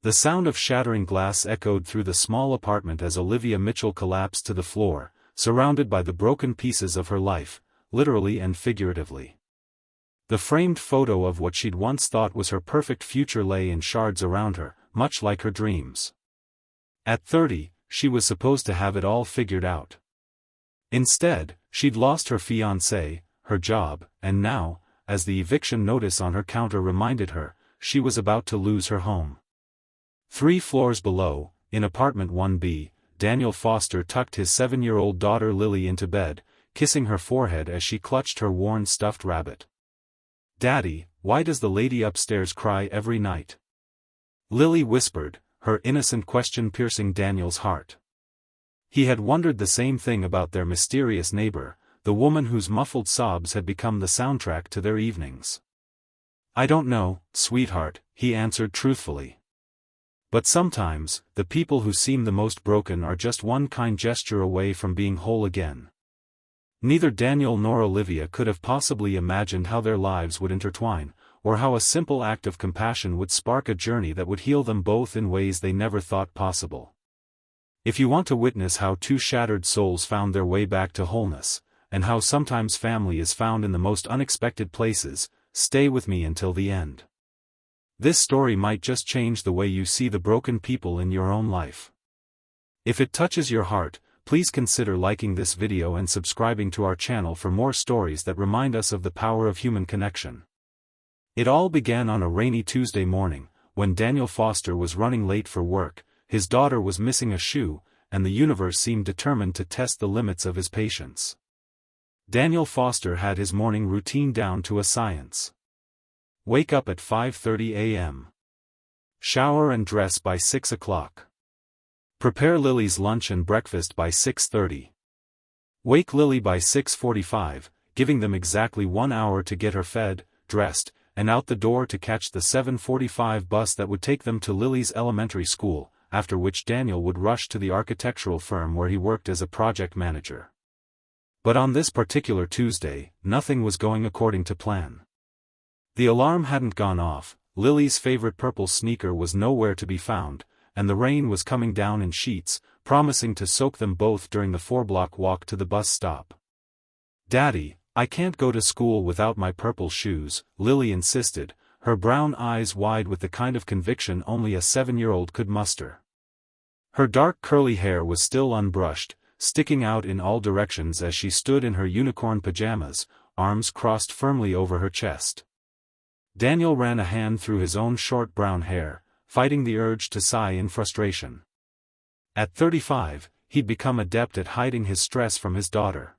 The sound of shattering glass echoed through the small apartment as Olivia Mitchell collapsed to the floor, surrounded by the broken pieces of her life, literally and figuratively. The framed photo of what she'd once thought was her perfect future lay in shards around her, much like her dreams. At 30, she was supposed to have it all figured out. Instead, she'd lost her fiancé, her job, and now, as the eviction notice on her counter reminded her, she was about to lose her home. 3 floors below, in apartment 1B, Daniel Foster tucked his 7-year-old daughter Lily into bed, kissing her forehead as she clutched her worn stuffed rabbit. "Daddy, why does the lady upstairs cry every night?" Lily whispered, her innocent question piercing Daniel's heart. He had wondered the same thing about their mysterious neighbor, the woman whose muffled sobs had become the soundtrack to their evenings. "I don't know, sweetheart," he answered truthfully. But sometimes, the people who seem the most broken are just one kind gesture away from being whole again. Neither Daniel nor Olivia could have possibly imagined how their lives would intertwine, or how a simple act of compassion would spark a journey that would heal them both in ways they never thought possible. If you want to witness how 2 shattered souls found their way back to wholeness, and how sometimes family is found in the most unexpected places, stay with me until the end. This story might just change the way you see the broken people in your own life. If it touches your heart, please consider liking this video and subscribing to our channel for more stories that remind us of the power of human connection. It all began on a rainy Tuesday morning, when Daniel Foster was running late for work, his daughter was missing a shoe, and the universe seemed determined to test the limits of his patience. Daniel Foster had his morning routine down to a science. Wake up at 5:30 a.m. Shower and dress by 6 o'clock. Prepare Lily's lunch and breakfast by 6:30. Wake Lily by 6:45, giving them exactly 1 hour to get her fed, dressed, and out the door to catch the 7:45 bus that would take them to Lily's elementary school, after which Daniel would rush to the architectural firm where he worked as a project manager. But on this particular Tuesday, nothing was going according to plan. The alarm hadn't gone off, Lily's favorite purple sneaker was nowhere to be found, and the rain was coming down in sheets, promising to soak them both during the 4-block walk to the bus stop. "Daddy, I can't go to school without my purple shoes," Lily insisted, her brown eyes wide with the kind of conviction only a 7-year-old could muster. Her dark curly hair was still unbrushed, sticking out in all directions as she stood in her unicorn pajamas, arms crossed firmly over her chest. Daniel ran a hand through his own short brown hair, fighting the urge to sigh in frustration. At 35, he'd become adept at hiding his stress from his daughter.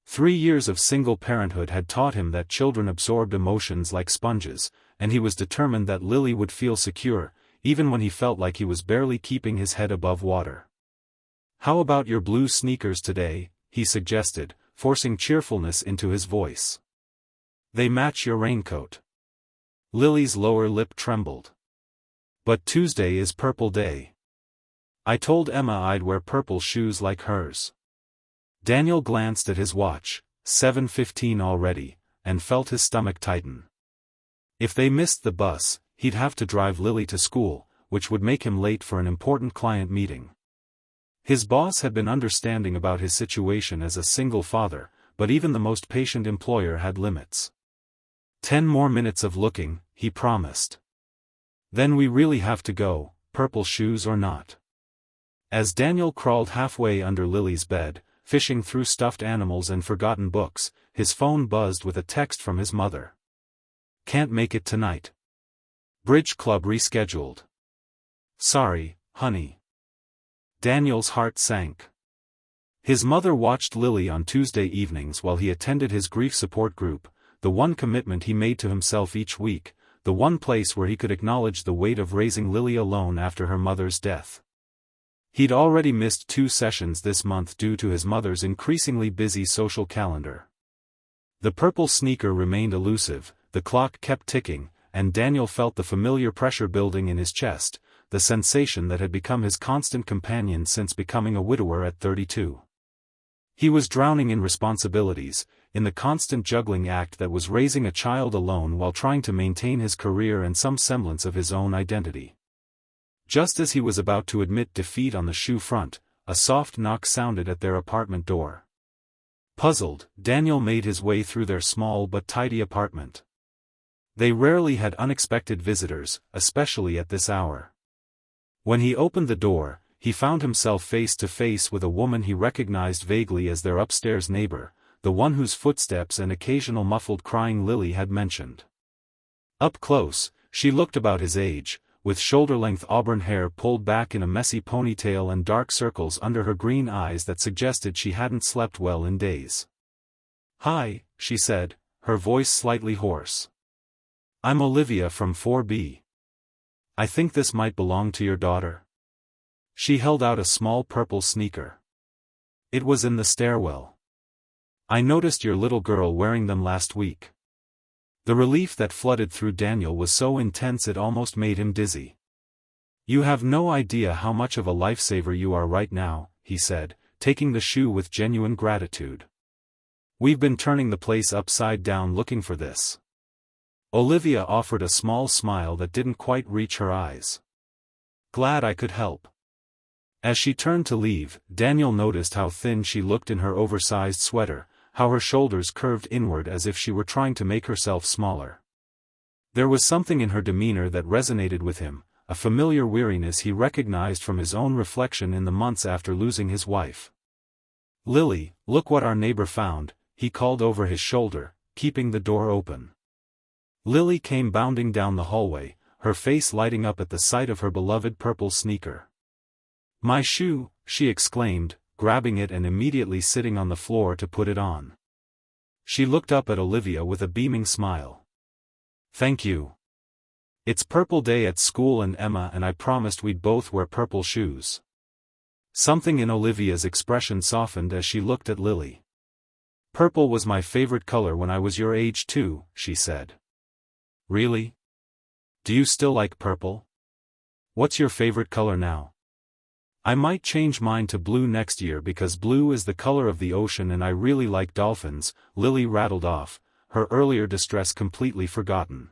3 years of single parenthood had taught him that children absorbed emotions like sponges, and he was determined that Lily would feel secure, even when he felt like he was barely keeping his head above water. "How about your blue sneakers today?" he suggested, forcing cheerfulness into his voice. "They match your raincoat." Lily's lower lip trembled. "But Tuesday is Purple Day. I told Emma I'd wear purple shoes like hers." Daniel glanced at his watch, 7:15 already, and felt his stomach tighten. If they missed the bus, he'd have to drive Lily to school, which would make him late for an important client meeting. His boss had been understanding about his situation as a single father, but even the most patient employer had limits. 10 more minutes of looking, he promised. "Then we really have to go, purple shoes or not." As Daniel crawled halfway under Lily's bed, fishing through stuffed animals and forgotten books, his phone buzzed with a text from his mother. "Can't make it tonight. Bridge club rescheduled. Sorry, honey." Daniel's heart sank. His mother watched Lily on Tuesday evenings while he attended his grief support group, the one commitment he made to himself each week, the one place where he could acknowledge the weight of raising Lily alone after her mother's death. He'd already missed 2 sessions this month due to his mother's increasingly busy social calendar. The purple sneaker remained elusive, the clock kept ticking, and Daniel felt the familiar pressure building in his chest, the sensation that had become his constant companion since becoming a widower at 32. He was drowning in responsibilities, in the constant juggling act that was raising a child alone while trying to maintain his career and some semblance of his own identity. Just as he was about to admit defeat on the shoe front, a soft knock sounded at their apartment door. Puzzled, Daniel made his way through their small but tidy apartment. They rarely had unexpected visitors, especially at this hour. When he opened the door, he found himself face to face with a woman he recognized vaguely as their upstairs neighbor, the one whose footsteps and occasional muffled crying Lily had mentioned. Up close, she looked about his age, with shoulder-length auburn hair pulled back in a messy ponytail and dark circles under her green eyes that suggested she hadn't slept well in days. "Hi," she said, her voice slightly hoarse. "I'm Olivia from 4B. I think this might belong to your daughter." She held out a small purple sneaker. "It was in the stairwell. I noticed your little girl wearing them last week." The relief that flooded through Daniel was so intense it almost made him dizzy. "You have no idea how much of a lifesaver you are right now," he said, taking the shoe with genuine gratitude. "We've been turning the place upside down looking for this." Olivia offered a small smile that didn't quite reach her eyes. "Glad I could help." As she turned to leave, Daniel noticed how thin she looked in her oversized sweater, how her shoulders curved inward as if she were trying to make herself smaller. There was something in her demeanor that resonated with him, a familiar weariness he recognized from his own reflection in the months after losing his wife. "Lily, look what our neighbor found," he called over his shoulder, keeping the door open. Lily came bounding down the hallway, her face lighting up at the sight of her beloved purple sneaker. "My shoe," she exclaimed, grabbing it and immediately sitting on the floor to put it on. She looked up at Olivia with a beaming smile. "Thank you. It's Purple Day at school and Emma and I promised we'd both wear purple shoes." Something in Olivia's expression softened as she looked at Lily. "Purple was my favorite color when I was your age too," she said. "Really? Do you still like purple? What's your favorite color now?" "I might change mine to blue next year because blue is the color of the ocean and I really like dolphins," Lily rattled off, her earlier distress completely forgotten.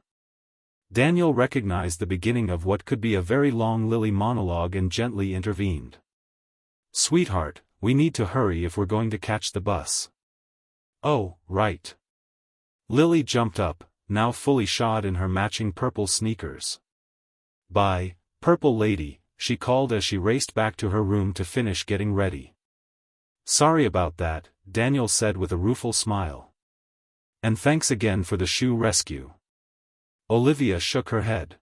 Daniel recognized the beginning of what could be a very long Lily monologue and gently intervened. "Sweetheart, we need to hurry if we're going to catch the bus." "Oh, right." Lily jumped up, now fully shod in her matching purple sneakers. "Bye, Purple Lady," she called as she raced back to her room to finish getting ready. "Sorry about that," Daniel said with a rueful smile. "And thanks again for the shoe rescue." Olivia shook her head.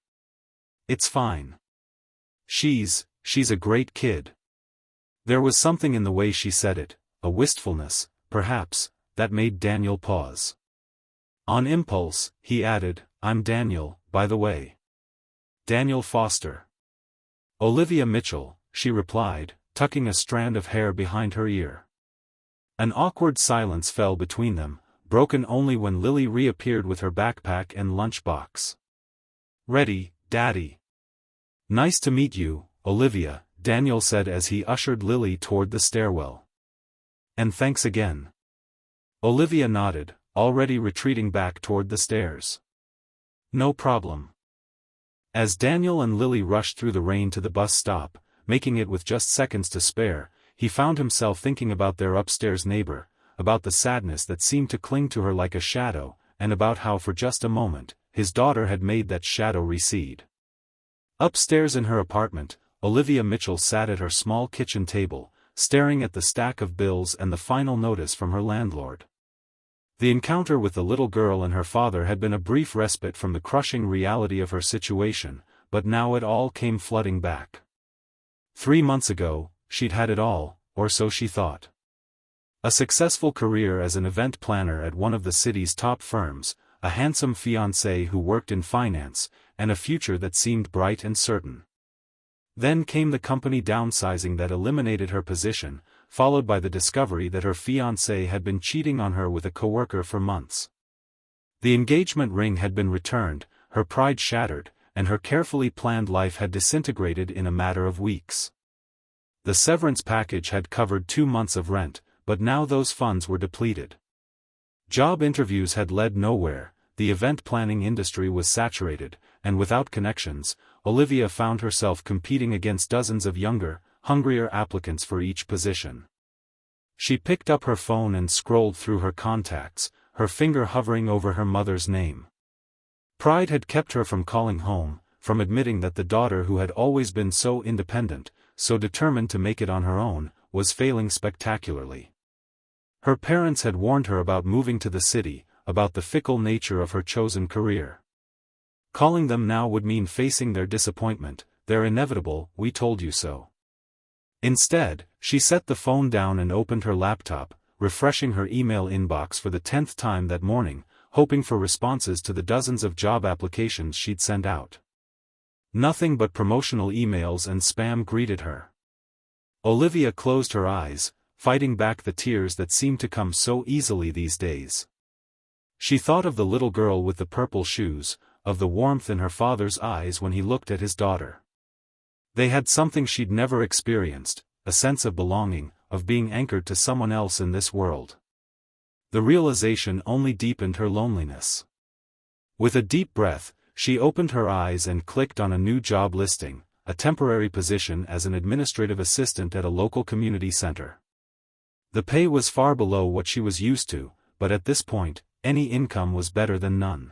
"It's fine. She's a great kid." There was something in the way she said it, a wistfulness, perhaps, that made Daniel pause. On impulse, he added, "I'm Daniel, by the way. Daniel Foster." "Olivia Mitchell," she replied, tucking a strand of hair behind her ear. An awkward silence fell between them, broken only when Lily reappeared with her backpack and lunchbox. "Ready, Daddy." "Nice to meet you, Olivia," Daniel said as he ushered Lily toward the stairwell. "And thanks again." Olivia nodded, already retreating back toward the stairs. "No problem." As Daniel and Lily rushed through the rain to the bus stop, making it with just seconds to spare, he found himself thinking about their upstairs neighbor, about the sadness that seemed to cling to her like a shadow, and about how for just a moment, his daughter had made that shadow recede. Upstairs in her apartment, Olivia Mitchell sat at her small kitchen table, staring at the stack of bills and the final notice from her landlord. The encounter with the little girl and her father had been a brief respite from the crushing reality of her situation, but now it all came flooding back. 3 months ago, she'd had it all, or so she thought. A successful career as an event planner at one of the city's top firms, a handsome fiancé who worked in finance, and a future that seemed bright and certain. Then came the company downsizing that eliminated her position, followed by the discovery that her fiancé had been cheating on her with a coworker for months. The engagement ring had been returned, her pride shattered, and her carefully planned life had disintegrated in a matter of weeks. The severance package had covered 2 months of rent, but now those funds were depleted. Job interviews had led nowhere, the event planning industry was saturated, and without connections, Olivia found herself competing against dozens of younger, hungrier applicants for each position. She picked up her phone and scrolled through her contacts, her finger hovering over her mother's name. Pride had kept her from calling home, from admitting that the daughter who had always been so independent, so determined to make it on her own, was failing spectacularly. Her parents had warned her about moving to the city, about the fickle nature of her chosen career. Calling them now would mean facing their disappointment, their inevitable, "we told you so." Instead, she set the phone down and opened her laptop, refreshing her email inbox for the 10th time that morning, hoping for responses to the dozens of job applications she'd sent out. Nothing but promotional emails and spam greeted her. Olivia closed her eyes, fighting back the tears that seemed to come so easily these days. She thought of the little girl with the purple shoes, of the warmth in her father's eyes when he looked at his daughter. They had something she'd never experienced, a sense of belonging, of being anchored to someone else in this world. The realization only deepened her loneliness. With a deep breath, she opened her eyes and clicked on a new job listing, a temporary position as an administrative assistant at a local community center. The pay was far below what she was used to, but at this point, any income was better than none.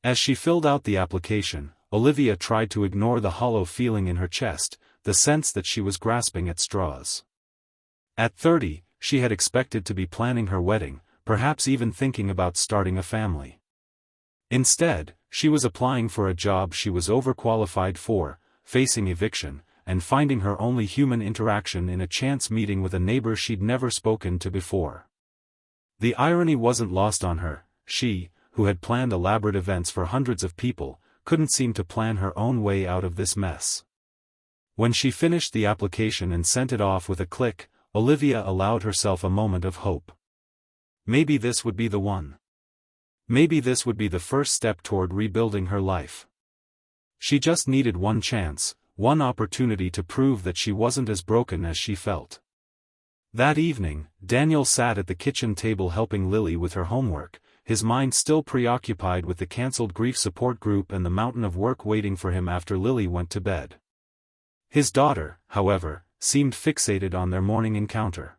As she filled out the application, Olivia tried to ignore the hollow feeling in her chest, the sense that she was grasping at straws. At 30, she had expected to be planning her wedding, perhaps even thinking about starting a family. Instead, she was applying for a job she was overqualified for, facing eviction, and finding her only human interaction in a chance meeting with a neighbor she'd never spoken to before. The irony wasn't lost on her. She, who had planned elaborate events for hundreds of people, couldn't seem to plan her own way out of this mess. When she finished the application and sent it off with a click, Olivia allowed herself a moment of hope. Maybe this would be the one. Maybe this would be the first step toward rebuilding her life. She just needed one chance, one opportunity to prove that she wasn't as broken as she felt. That evening, Daniel sat at the kitchen table helping Lily with her homework, his mind still preoccupied with the cancelled grief support group and the mountain of work waiting for him after Lily went to bed. His daughter, however, seemed fixated on their morning encounter.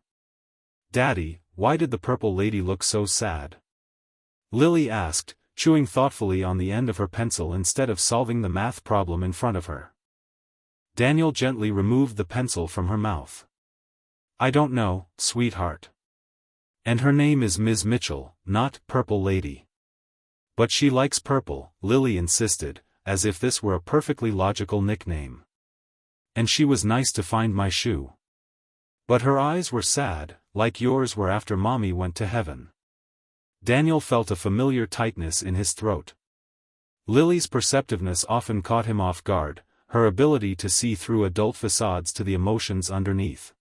"Daddy, why did the purple lady look so sad?" Lily asked, chewing thoughtfully on the end of her pencil instead of solving the math problem in front of her. Daniel gently removed the pencil from her mouth. "I don't know, sweetheart. And her name is Ms. Mitchell, not Purple Lady." "But she likes purple," Lily insisted, as if this were a perfectly logical nickname. "And she was nice to find my shoe." But her eyes were sad, like yours were after Mommy went to heaven. Daniel felt a familiar tightness in his throat. Lily's perceptiveness often caught him off guard, her ability to see through adult facades to the emotions underneath.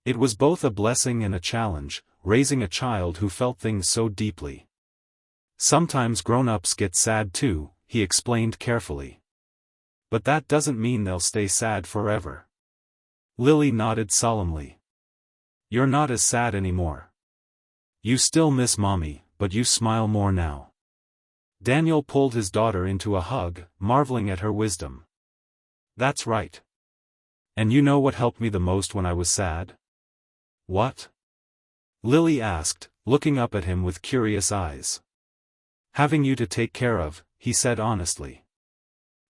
It was both a blessing and a challenge, raising a child who felt things so deeply. "Sometimes grown-ups get sad too," he explained carefully. "But that doesn't mean they'll stay sad forever." Lily nodded solemnly. "You're not as sad anymore. You still miss Mommy, but you smile more now." Daniel pulled his daughter into a hug, marveling at her wisdom. "That's right. And you know what helped me the most when I was sad?" "What?" Lily asked, looking up at him with curious eyes. "Having you to take care of," he said honestly.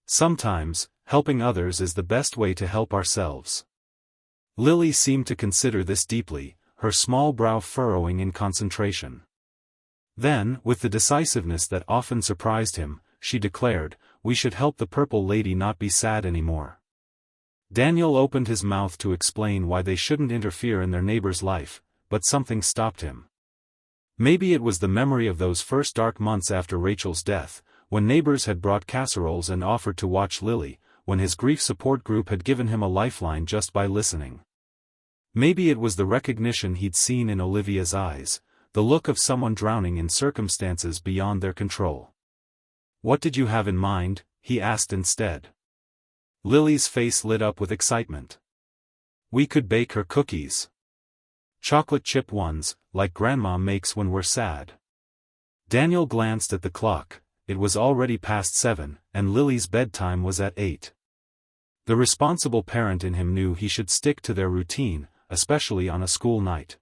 "Sometimes, helping others is the best way to help ourselves." Lily seemed to consider this deeply, her small brow furrowing in concentration. Then, with the decisiveness that often surprised him, she declared, "We should help the purple lady not be sad anymore." Daniel opened his mouth to explain why they shouldn't interfere in their neighbor's life, but something stopped him. Maybe it was the memory of those first dark months after Rachel's death, when neighbors had brought casseroles and offered to watch Lily, when his grief support group had given him a lifeline just by listening. Maybe it was the recognition he'd seen in Olivia's eyes, the look of someone drowning in circumstances beyond their control. "What did you have in mind?" he asked instead. Lily's face lit up with excitement. "We could bake her cookies. Chocolate chip ones, like Grandma makes when we're sad." Daniel glanced at the clock, it was already past 7, and Lily's bedtime was at 8. The responsible parent in him knew he should stick to their routine, especially on a school night.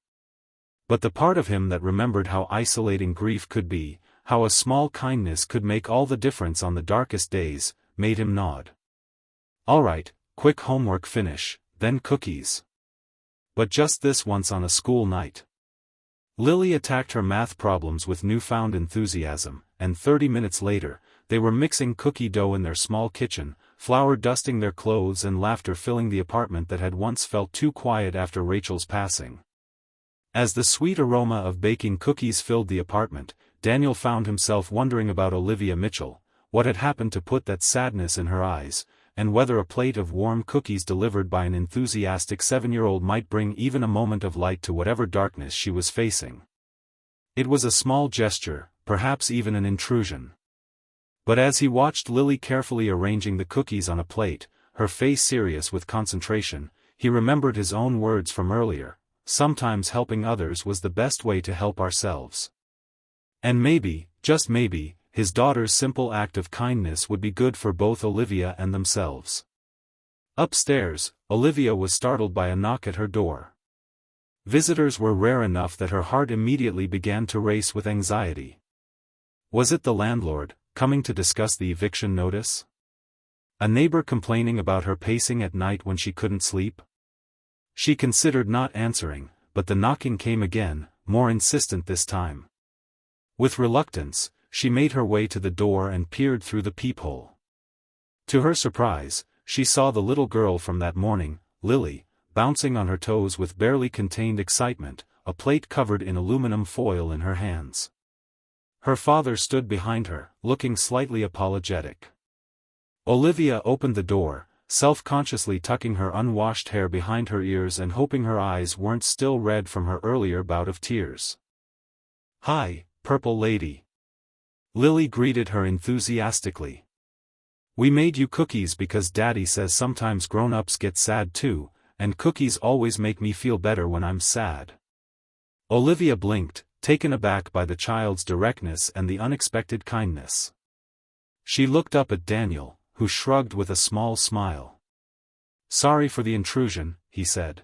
But the part of him that remembered how isolating grief could be, how a small kindness could make all the difference on the darkest days, made him nod. All right, quick homework finish, then cookies. But just this once on a school night. Lily attacked her math problems with newfound enthusiasm, and 30 minutes later, they were mixing cookie dough in their small kitchen, flour dusting their clothes and laughter filling the apartment that had once felt too quiet after Rachel's passing. As the sweet aroma of baking cookies filled the apartment, Daniel found himself wondering about Olivia Mitchell, what had happened to put that sadness in her eyes, and whether a plate of warm cookies delivered by an enthusiastic 7-year-old might bring even a moment of light to whatever darkness she was facing. It was a small gesture, perhaps even an intrusion. But as he watched Lily carefully arranging the cookies on a plate, her face serious with concentration, he remembered his own words from earlier, sometimes helping others was the best way to help ourselves. And maybe, just maybe, his daughter's simple act of kindness would be good for both Olivia and themselves. Upstairs, Olivia was startled by a knock at her door. Visitors were rare enough that her heart immediately began to race with anxiety. Was it the landlord, coming to discuss the eviction notice? A neighbor complaining about her pacing at night when she couldn't sleep? She considered not answering, but the knocking came again, more insistent this time. With reluctance, she made her way to the door and peered through the peephole. To her surprise, she saw the little girl from that morning, Lily, bouncing on her toes with barely contained excitement, a plate covered in aluminum foil in her hands. Her father stood behind her, looking slightly apologetic. Olivia opened the door, self-consciously tucking her unwashed hair behind her ears and hoping her eyes weren't still red from her earlier bout of tears. "Hi, Purple Lady." Lily greeted her enthusiastically. "We made you cookies because Daddy says sometimes grown-ups get sad too, and cookies always make me feel better when I'm sad." Olivia blinked, taken aback by the child's directness and the unexpected kindness. She looked up at Daniel, who shrugged with a small smile. "Sorry for the intrusion," he said.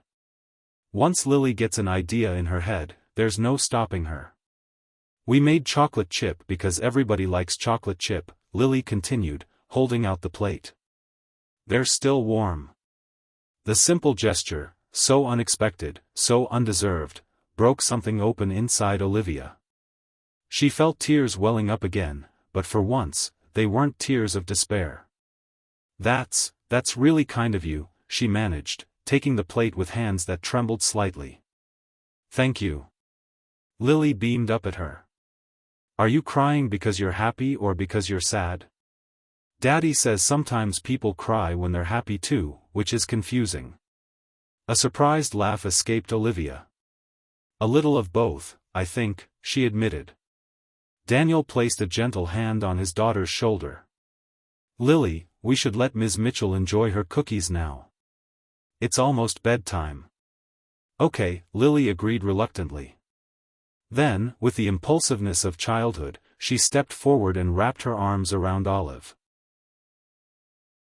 "Once Lily gets an idea in her head, there's no stopping her." "We made chocolate chip because everybody likes chocolate chip," Lily continued, holding out the plate. "They're still warm." The simple gesture, so unexpected, so undeserved, broke something open inside Olivia. She felt tears welling up again, but for once, they weren't tears of despair. That's really kind of you," she managed, taking the plate with hands that trembled slightly. "Thank you." Lily beamed up at her. "Are you crying because you're happy or because you're sad?" "Daddy says sometimes people cry when they're happy too, which is confusing." A surprised laugh escaped Olivia. "A little of both, I think," she admitted. Daniel placed a gentle hand on his daughter's shoulder. "Lily, we should let Ms. Mitchell enjoy her cookies now. It's almost bedtime." "Okay," Lily agreed reluctantly. Then, with the impulsiveness of childhood, she stepped forward and wrapped her arms around Olive.